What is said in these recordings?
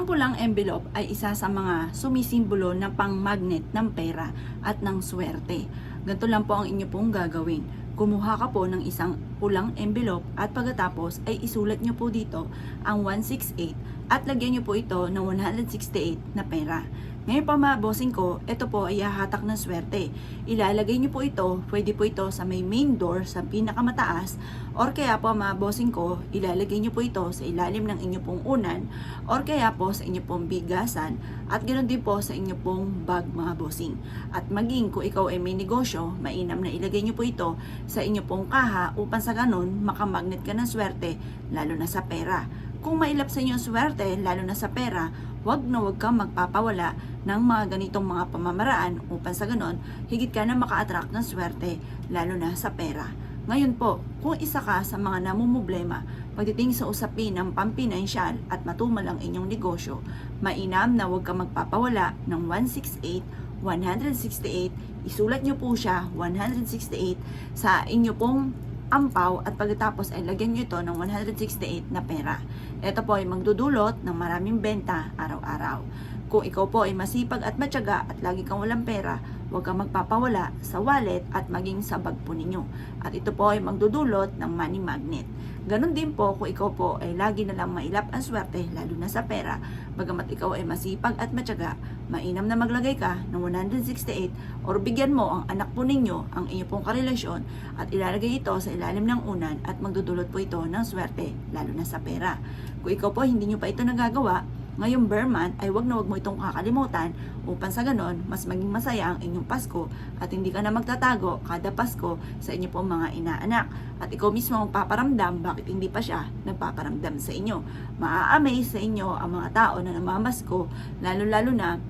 Ang pulang envelope ay isa sa mga sumisimbolo ng pang-magnet ng pera at ng swerte. Ganito lang po ang inyo pong gagawin. Kumuha ka po ng isang pulang envelope at pagkatapos ay isulat nyo po dito ang 168 at lagyan nyo po ito ng 168 na pera. Ngayon po mga bossing ko, ito po ay hahatak ng swerte. Ilalagay nyo po ito, pwede po ito sa may main door sa pinakamataas, or kaya po mga bossing ko, ilalagay nyo po ito sa ilalim ng inyo pong unan, or kaya po sa inyo pong bigasan, at ganoon din po sa inyo pong bag mga bossing. At maging kung ikaw ay may negosyo, mainam na ilagay nyo po ito sa inyo pong kaha upang sa ganun makamagnet ka ng swerte, lalo na sa pera. Kung mailap sa inyo ang swerte, lalo na sa pera, wag kang magpapawala ng mga ganitong mga pamamaraan upang sa ganon, higit ka na maka-attract ng swerte, lalo na sa pera. Ngayon po, kung isa ka sa mga namumblema pagdating sa usapin ng pampinansyal at matumal ang inyong negosyo, mainam na wag kang magpapawala ng 168, 168, isulat nyo po siya 168 sa inyo pong ampaw at pagkatapos ay lagyan nyo ito ng 168 na pera. Ito po ay magdudulot ng maraming benta araw-araw. Kung ikaw po ay masipag at matyaga at lagi kang walang pera, huwag kang magpapawala sa wallet at maging sa bag po ninyo. At ito po ay magdudulot ng money magnet. Ganon din po kung ikaw po ay lagi na lang mailap ang swerte, lalo na sa pera, bagamat ikaw ay masipag at matyaga, mainam na maglagay ka ng 168 or bigyan mo ang anak po ninyo ang inyong pong karelasyon at ilalagay ito sa ilalim ng unan at magdudulot po ito ng swerte, lalo na sa pera. Kung ikaw po hindi nyo pa ito nagagawa, ngayong bear month ay wag na wag mo itong kakalimutan upang sa ganon mas maging masaya ang inyong Pasko at hindi ka na magtatago kada Pasko sa inyo pong mga inaanak at ikaw mismo ang paparamdam bakit hindi pa siya nagpaparamdam sa inyo. Maa-amaze sa inyo ang mga tao na namamasko, lalo na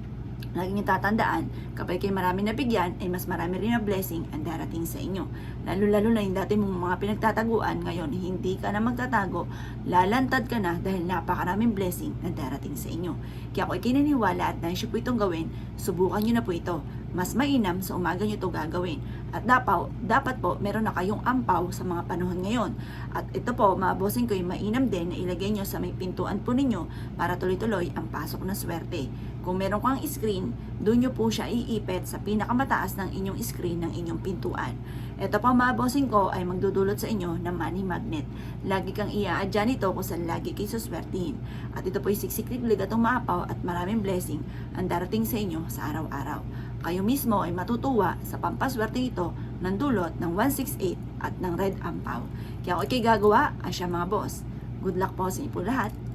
lagi niyo tatandaan, kapag kayo marami nabigyan, ay mas marami rin na blessing ang darating sa inyo. Lalo na yung dati mong mga pinagtataguan, ngayon hindi ka na magtatago, lalantad ka na dahil napakaraming blessing na darating sa inyo. Kaya kung ikinaniwala at nais po itong gawin, subukan nyo na po ito. Mas mainam sa umaga nyo ito gagawin. At dapat po meron na kayong ampaw sa mga panahon ngayon. At ito po, mga bossing ko, yung mainam din na ilagay nyo sa may pintuan po ninyo para tuloy-tuloy ang pasok ng swerte. Kung meron kang screen, doon nyo po siya iipit sa pinakamataas ng inyong screen ng inyong pintuan. Ito po mga bossing ko ay magdudulot sa inyo ng money magnet. Lagi kang i-a-adya nito kung saan lagi kayo suswertihin. At ito po ay siksiklig at umapaw at maraming blessing ang darating sa inyo sa araw-araw. Kayo mismo ay matutuwa sa pampaswerte ito ng dulot ng 168 at ng red ampaw. Kaya kung ikay gagawa, asya mga boss. Good luck po sa inyo po lahat.